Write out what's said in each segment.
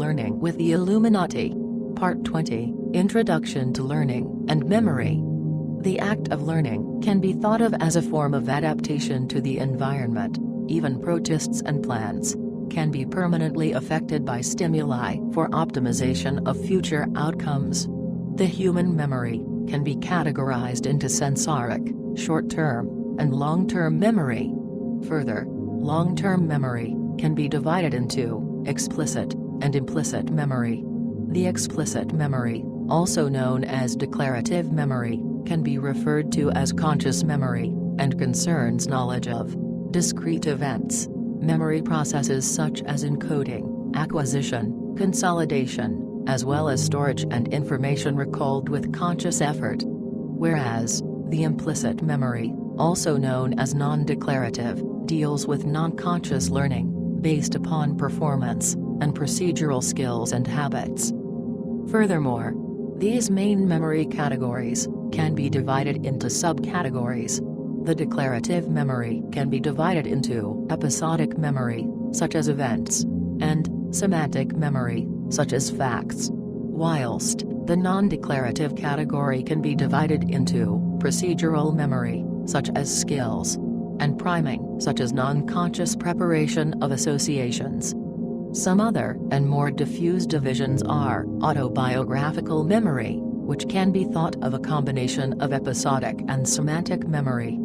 Learning with the Illuminati. Part 20, Introduction to Learning and Memory. The act of learning can be thought of as a form of adaptation to the environment. Even protists and plants can be permanently affected by stimuli for optimization of future outcomes. The human memory can be categorized into sensoric, short-term, and long-term memory. Further, long-term memory can be divided into explicit and implicit memory. The explicit memory, also known as declarative memory, can be referred to as conscious memory, and concerns knowledge of discrete events, memory processes such as encoding, acquisition, consolidation, as well as storage and information recalled with conscious effort. Whereas, the implicit memory, also known as non-declarative, deals with non-conscious learning, based upon performance and procedural skills and habits. Furthermore, these main memory categories can be divided into subcategories. The declarative memory can be divided into episodic memory, such as events, and semantic memory, such as facts. Whilst the non-declarative category can be divided into procedural memory, such as skills, and priming, such as non-conscious preparation of associations. Some other and more diffuse divisions are autobiographical memory, which can be thought of a combination of episodic and semantic memory.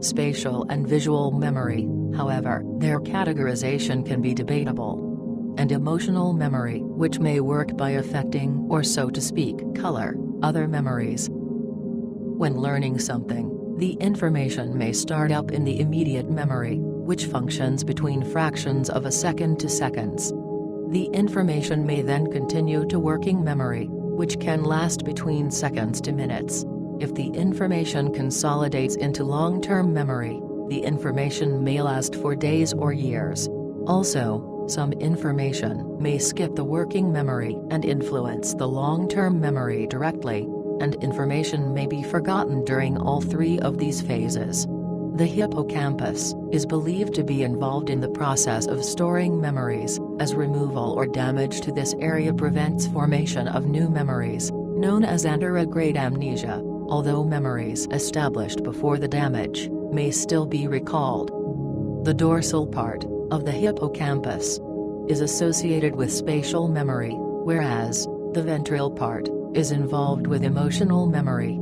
Spatial and visual memory, however, their categorization can be debatable. And emotional memory, which may work by affecting or, so to speak, color other memories. When learning something, the information may start up in the immediate memory, which functions between fractions of a second to seconds. The information may then continue to working memory, which can last between seconds to minutes. If the information consolidates into long-term memory, the information may last for days or years. Also, some information may skip the working memory and influence the long-term memory directly, and information may be forgotten during all three of these phases. The hippocampus is believed to be involved in the process of storing memories, as removal or damage to this area prevents formation of new memories, known as anterograde amnesia, although memories established before the damage may still be recalled. The dorsal part of the hippocampus is associated with spatial memory, whereas the ventral part is involved with emotional memory.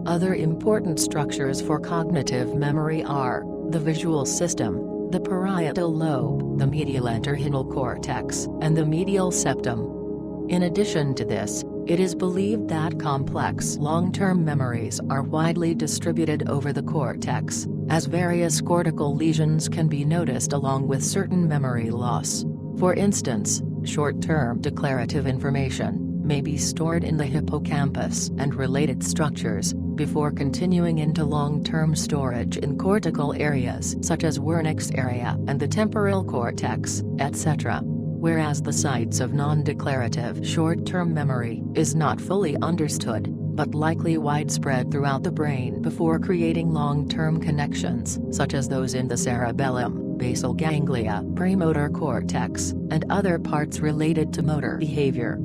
Other important structures for cognitive memory are the visual system, the parietal lobe, the medial entorhinal cortex, and the medial septum. In addition to this, it is believed that complex long-term memories are widely distributed over the cortex, as various cortical lesions can be noticed along with certain memory loss. For instance, short-term declarative information may be stored in the hippocampus and related structures, before continuing into long-term storage in cortical areas such as Wernicke's area and the temporal cortex, etc. Whereas the sites of non-declarative short-term memory is not fully understood, but likely widespread throughout the brain before creating long-term connections such as those in the cerebellum, basal ganglia, premotor cortex, and other parts related to motor behavior.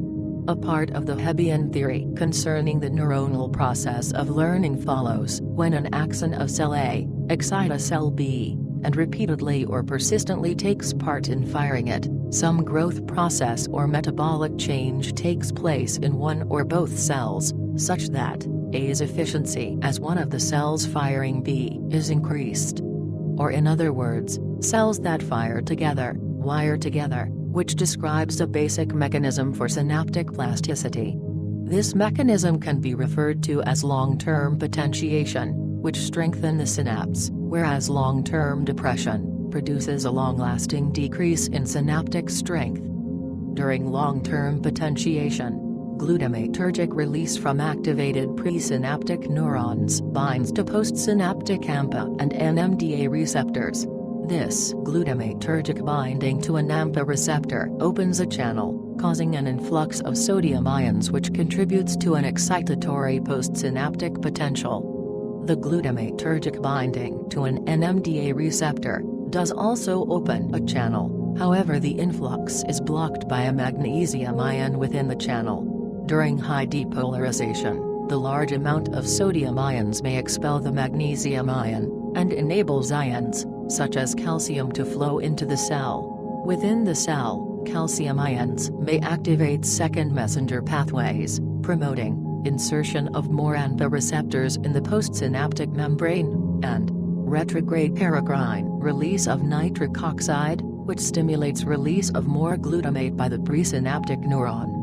A part of the Hebbian theory concerning the neuronal process of learning follows when an axon of cell A excites cell B, and repeatedly or persistently takes part in firing it. Some growth process or metabolic change takes place in one or both cells, such that A's efficiency as one of the cells firing B is increased. Or in other words, cells that fire together, wire together, which describes a basic mechanism for synaptic plasticity. This mechanism can be referred to as long-term potentiation, which strengthens the synapse, whereas long-term depression produces a long-lasting decrease in synaptic strength. During long-term potentiation, glutamatergic release from activated presynaptic neurons binds to postsynaptic AMPA and NMDA receptors. This glutamatergic binding to an AMPA receptor opens a channel, causing an influx of sodium ions which contributes to an excitatory postsynaptic potential. The glutamatergic binding to an NMDA receptor does also open a channel, However, the influx is blocked by a magnesium ion within the channel. During high depolarization, the large amount of sodium ions may expel the magnesium ion, and enables ions, such as calcium, to flow into the cell. Within the cell, calcium ions may activate second messenger pathways, promoting insertion of more AMPA receptors in the postsynaptic membrane, and retrograde paracrine release of nitric oxide, which stimulates release of more glutamate by the presynaptic neuron.